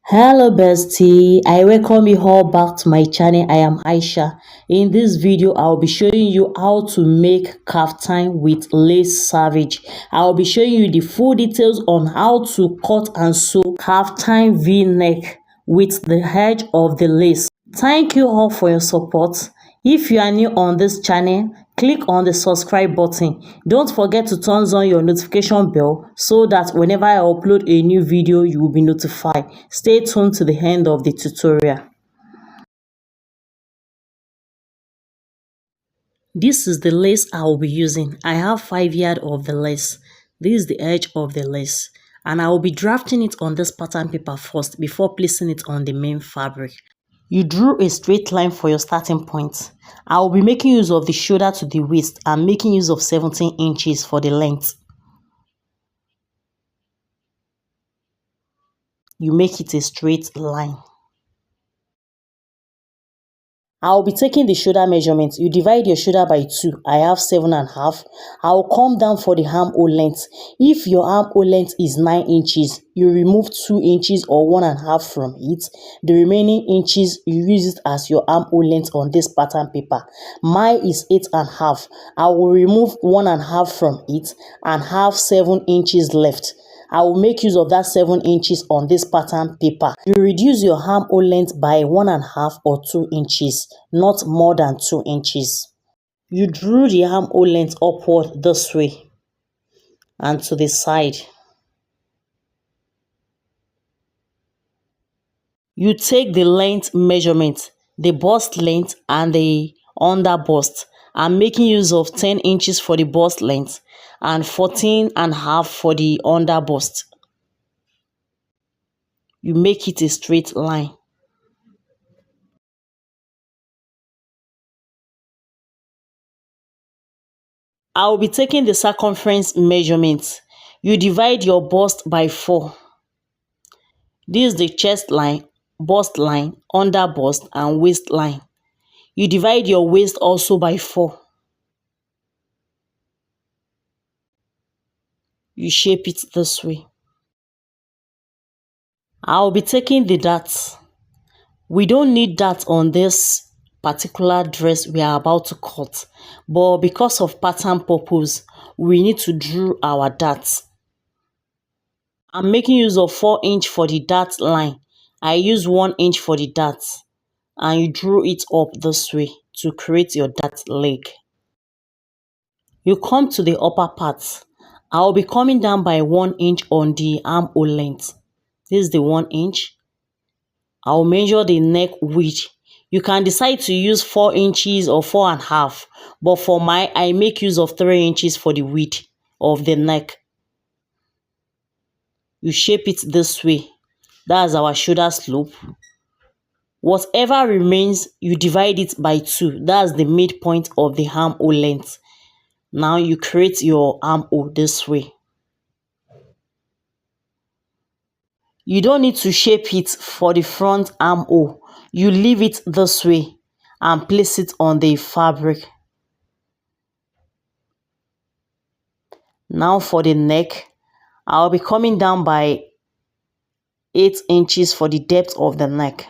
Hello bestie, I welcome you all back to my channel. I am Aisha. In this video, I'll be showing you how to make kaftan with lace Salvage. I'll be showing you the full details on how to cut and sew kaftan V-neck with the edge of the lace. Thank you all for your support. If you are new on this channel, click on the subscribe button. Don't forget to turn on your notification bell so that whenever I upload a new video, you will be notified. Stay tuned to the end of the tutorial. This is the lace I will be using. I have 5 yards of the lace. This is the edge of the lace. And I will be drafting it on this pattern paper first before placing it on the main fabric. You drew a straight line for your starting point. I will be making use of the shoulder to the waist and making use of 17 inches for the length. You make it a straight line. I'll be taking the shoulder measurement. You divide your shoulder by 2. I have 7.5. I'll come down for the armhole length. If your armhole length is 9 inches, you remove 2 inches or 1.5 from it. The remaining inches, you use it as your armhole length on this pattern paper. Mine is 8.5. I will remove 1.5 from it and have 7 inches left. I will make use of that 7 inches on this pattern paper. You reduce your armhole length by 1.5 or 2 inches, not more than 2 inches. You drew the armhole length upward this way and to the side. You take the length measurement, the bust length and the under bust. I'm making use of 10 inches for the bust length and 14.5 for the under bust. You make it a straight line. I will be taking the circumference measurement. You divide your bust by 4. This is the chest line, bust line, under bust and waist line. You divide your waist also by 4. You shape it this way. I will be taking the darts. We don't need that on this particular dress we are about to cut, but because of pattern purpose, we need to draw our darts. I'm making use of 4 inch for the dart line. I use 1 inch for the dart and you drew it up this way to create your dart leg. You come to the upper part. I will be coming down by 1 inch on the armhole length. This is the 1 inch. I will measure the neck width. You can decide to use 4 inches or 4.5, but for mine, I make use of 3 inches for the width of the neck. You shape it this way. That's our shoulder slope. Whatever remains, you divide it by 2. That's the midpoint of the armhole length. Now you create your armhole this way. You don't need to shape it for the front armhole. You leave it this way and place it on the fabric. Now for the neck, I'll be coming down by 8 inches for the depth of the neck.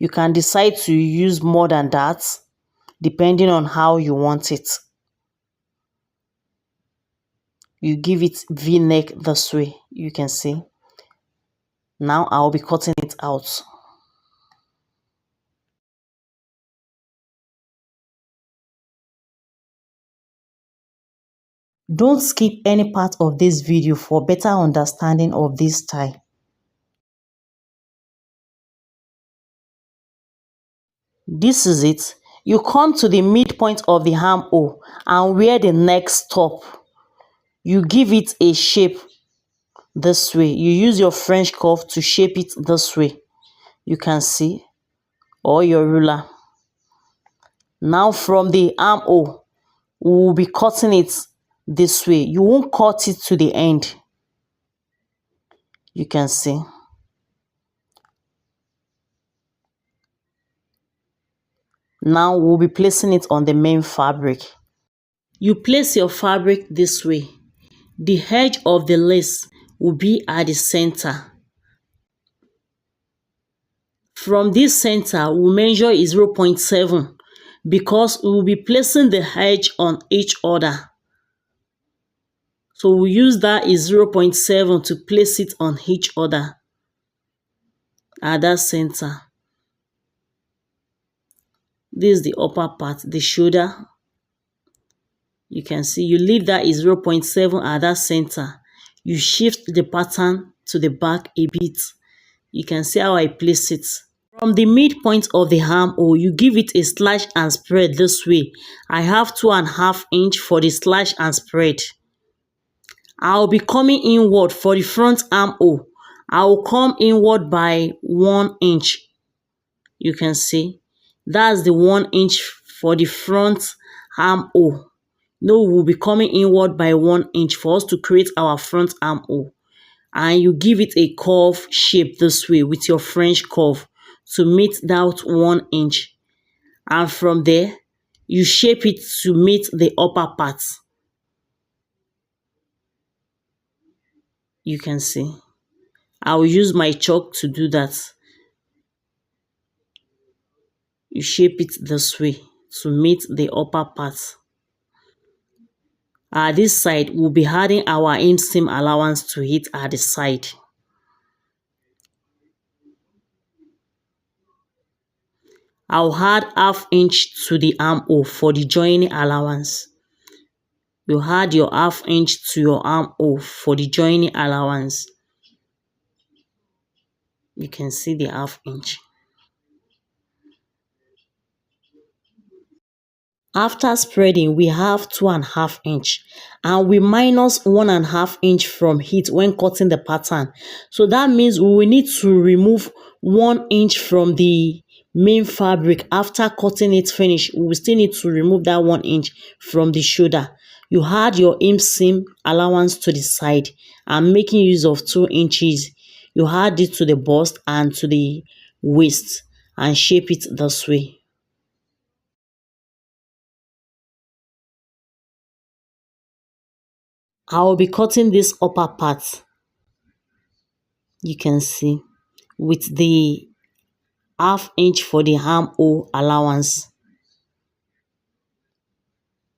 You can decide to use more than that depending on how you want it. You give it V-neck this way, you can see. Now I'll be cutting it out. Don't skip any part of this video for better understanding of this style. This is it. You come to the midpoint of the armhole and where the neck stop. You give it a shape this way. You use your French curve to shape it this way. You can see, or your ruler. Now from the armhole, we will be cutting it this way. You won't cut it to the end. You can see. Now we'll be placing it on the main fabric. You place your fabric this way. The edge of the lace will be at the center. From this center, we'll measure is 0.7 because we'll be placing the edge on each other. So we'll use that is 0.7 to place it on each other at that center. This is the upper part, the shoulder. You can see you leave that is 0.7 at that center. You shift the pattern to the back a bit. You can see how I place it. From the midpoint of the armhole, you give it a slash and spread this way. I have 2.5 inch for the slash and spread. I'll be coming inward for the front armhole. I will come inward by 1 inch. You can see that's the 1 inch for the front armhole. No, we'll be coming inward by 1 inch for us to create our front armhole. And you give it a curve shape this way with your French curve to meet that 1 inch. And from there, you shape it to meet the upper part. You can see. I will use my chalk to do that. You shape it this way to meet the upper part. At this side, we'll be adding our inseam allowance to it at the side. I'll add 1/2 inch to the armhole for the joining allowance. You add your 1/2 inch to your armhole for the joining allowance. You can see the 1/2 inch. After spreading, we have 2.5 inch and we minus 1.5 inch from it when cutting the pattern. So that means we will need to remove 1 inch from the main fabric. After cutting it finish, we will still need to remove that 1 inch from the shoulder. You add your inseam allowance to the side and making use of 2 inches. You add it to the bust and to the waist and shape it this way. I will be cutting this upper part. You can see with the 1/2 inch for the armhole allowance.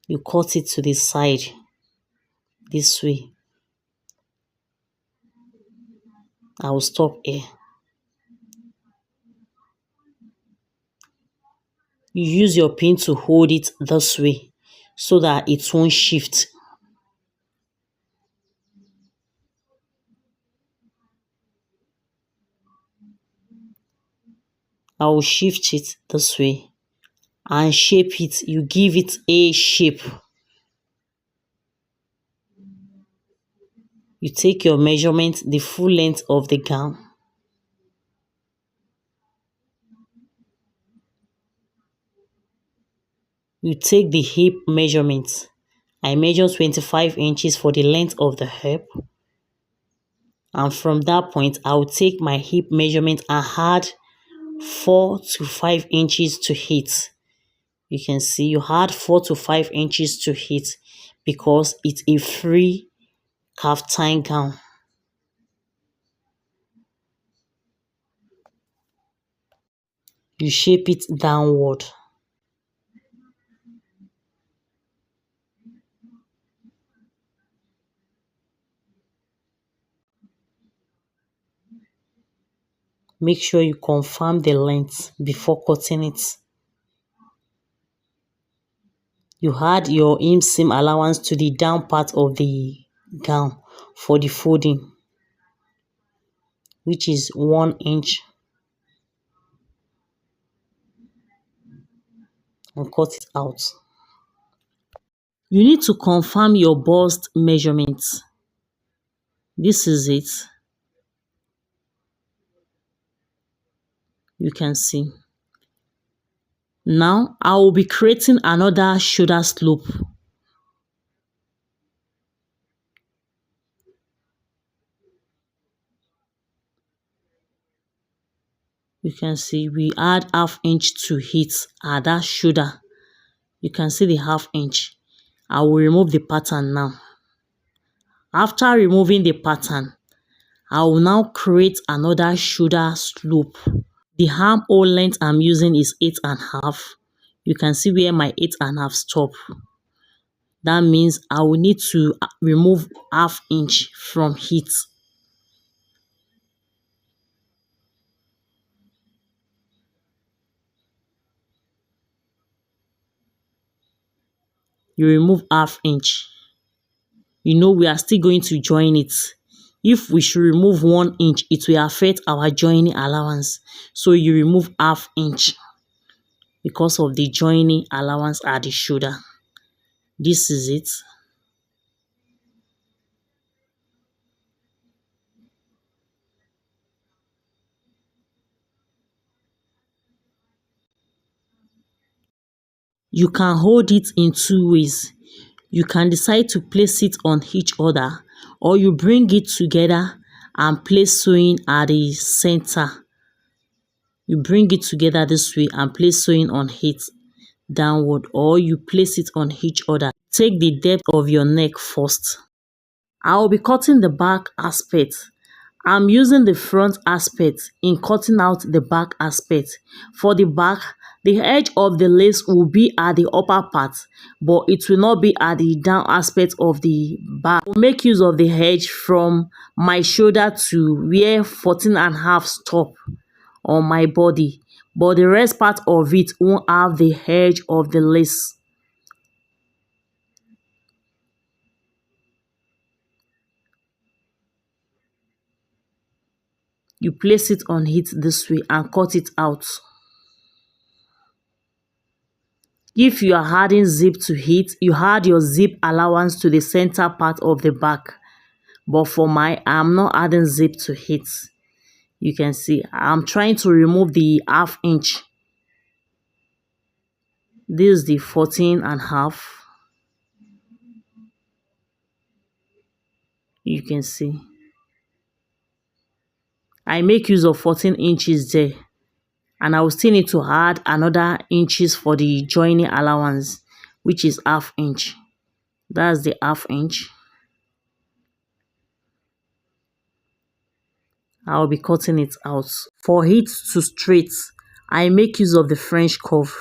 You cut it to the side this way. I will stop here. You use your pin to hold it this way so that it won't shift. I will shift it this way and shape it. You give it a shape. You take your measurement, the full length of the gown. You take the hip measurement. I measure 25 inches for the length of the hip. And from that point, I will take my hip measurement and add 4 to 5 inches to it. You can see you add 4 to 5 inches to it because it's a free kaftan gown. You shape it downward. Make sure you confirm the length before cutting it. You add your inseam allowance to the down part of the gown for the folding, which is 1 inch, and cut it out. You need to confirm your bust measurements. This is it. You can see. Now I will be creating another shoulder slope. You can see we add 1/2 inch to it at that shoulder. You can see the 1/2 inch. I will remove the pattern now. After removing the pattern, I will now create another shoulder slope. The armhole length I'm using is 8.5. You can see where my 8.5 stop. That means I will need to remove half inch from it. You remove half inch. You know we are still going to join it. If we should remove 1 inch, it will affect our joining allowance. So you remove half inch because of the joining allowance at the shoulder. This is it. You can hold it in two ways. You can decide to place it on each other, or you bring it together and place sewing at the center. You bring it together this way and place sewing on it downward, or you place it on each other. Take the depth of your neck first. I will be cutting the back aspect. I'm using the front aspect in cutting out the back aspect. For the back, the edge of the lace will be at the upper part, but it will not be at the down aspect of the back. I will make use of the edge from my shoulder to where 14.5 stop on my body, but the rest part of it won't have the edge of the lace. You place it on it this way and cut it out. If you are adding zip to it, you add your zip allowance to the center part of the back. But for I'm not adding zip to it. You can see I'm trying to remove the half inch. This is the 14.5. You can see. I make use of 14 inches there. And I will still need to add another inches for the joining allowance, which is half inch. That's the half inch. I'll be cutting it out. For it to straight, I make use of the French curve.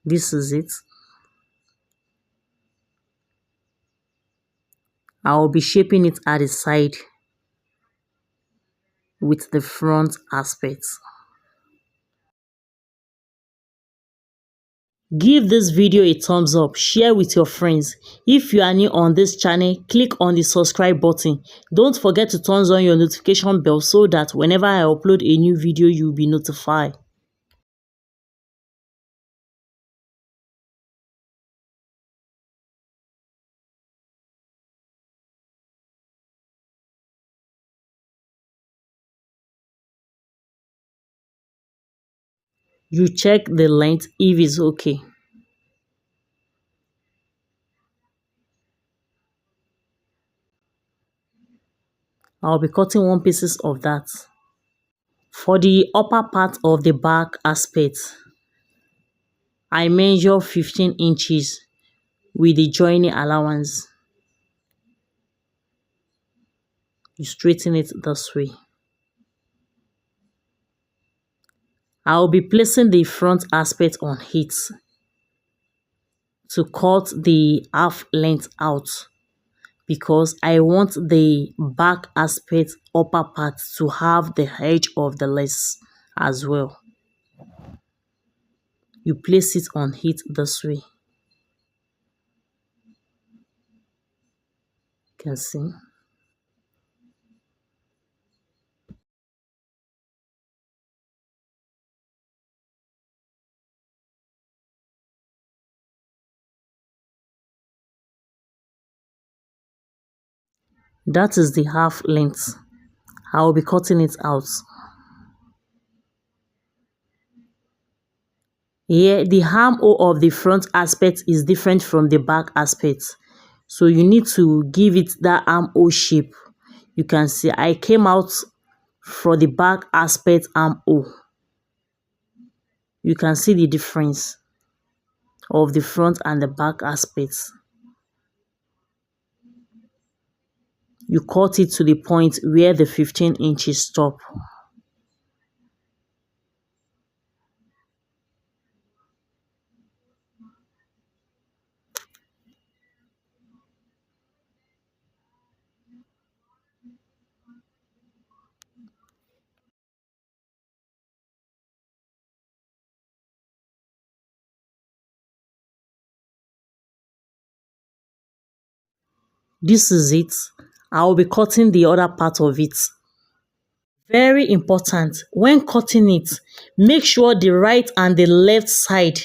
This is it. I will be shaping it at the side with the front aspect. Give this video a thumbs up, share with your friends. If you are new on this channel, click on the subscribe button. Don't forget to turn on your notification bell so that whenever I upload a new video, you'll be notified. You check the length if it's okay. I'll be cutting 1 piece of that. For the upper part of the back aspect, I measure 15 inches with the joining allowance. You straighten it this way. I'll be placing the front aspect on it to cut the half length out because I want the back aspect upper part to have the edge of the lace as well. You place it on it this way. You can see. That is the half length. I will be cutting it out. Here, the armhole of the front aspect is different from the back aspect. So you need to give it that armhole shape. You can see I came out for the back aspect armhole. You can see the difference of the front and the back aspects. You cut it to the point where the 15 inches stop. This is it. I will be cutting the other part of it. Very important, when cutting it, make sure the right and the left side,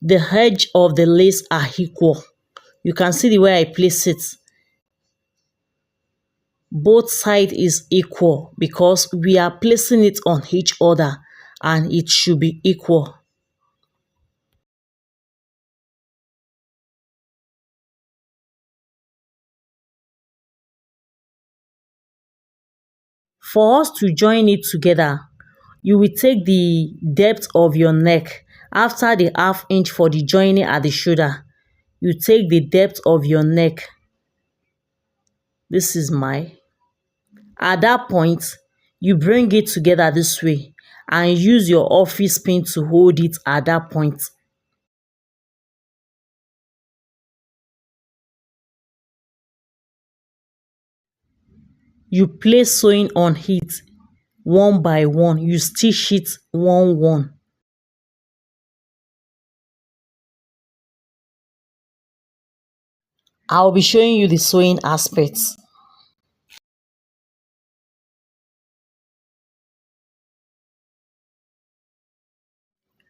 the edge of the lace are equal. You can see the way I place it. Both sides is equal because we are placing it on each other and it should be equal. For us to join it together, you will take the depth of your neck after the ½ inch for the joining at the shoulder. You take the depth of your neck. This is my. At that point, you bring it together this way and use your office pin to hold it at that point. You place sewing on it one by one. You stitch it one. I'll be showing you the sewing aspects.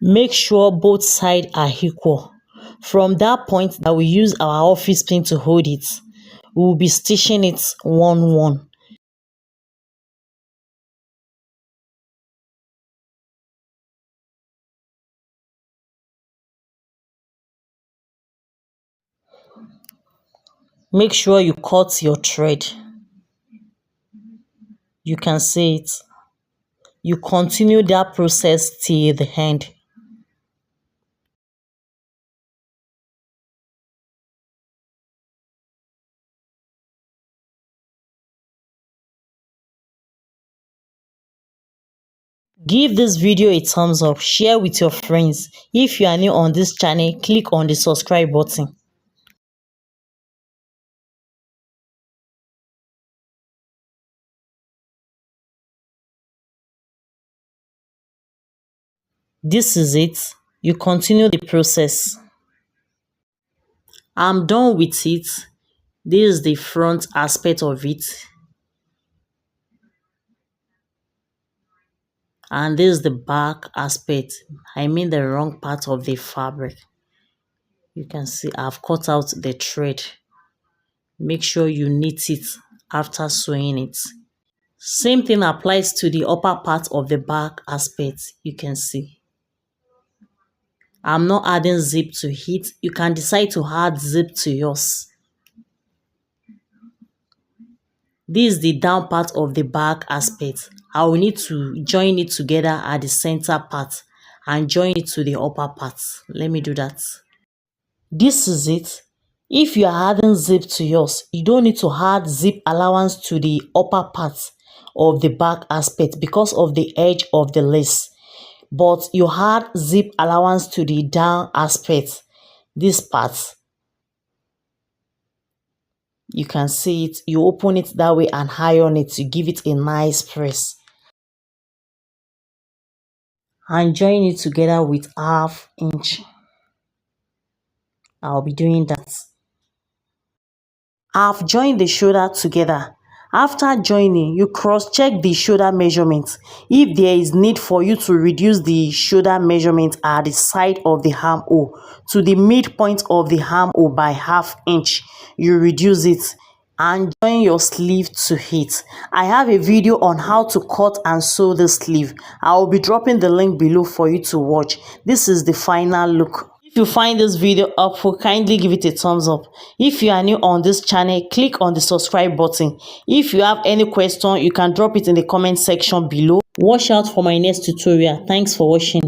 Make sure both sides are equal. From that point that we use our office pin to hold it, we will be stitching it one. Make sure you cut your thread. You can see it. You continue that process till the end. Give this video a thumbs up, share with your friends. If you are new on this channel, click on the subscribe button. This is it. You continue the process. I'm done with it. This is the front aspect of it. And this is the back aspect. I mean the wrong part of the fabric. You can see I've cut out the thread. Make sure you knit it after sewing it. Same thing applies to the upper part of the back aspect. You can see. I'm not adding zip to it. You can decide to add zip to yours. This is the down part of the back aspect. I will need to join it together at the center part and join it to the upper part. Let me do that. This is it. If you are adding zip to yours, you don't need to add zip allowance to the upper part of the back aspect because of the edge of the lace. But you add zip allowance to the down aspect, this part. You can see it. You open it that way and iron it to give it a nice press. And join it together with ½ inch. I'll be doing that. I've joined the shoulder together. After joining, you cross-check the shoulder measurement. If there is need for you to reduce the shoulder measurement at the side of the armhole to the midpoint of the armhole by ½ inch, you reduce it and join your sleeve to it. I have a video on how to cut and sew the sleeve. I will be dropping the link below for you to watch. This is the final look. If you find this video helpful, kindly give it a thumbs up. If you are new on this channel, click on the subscribe button. If you have any question, you can drop it in the comment section below. Watch out for my next tutorial. Thanks for watching.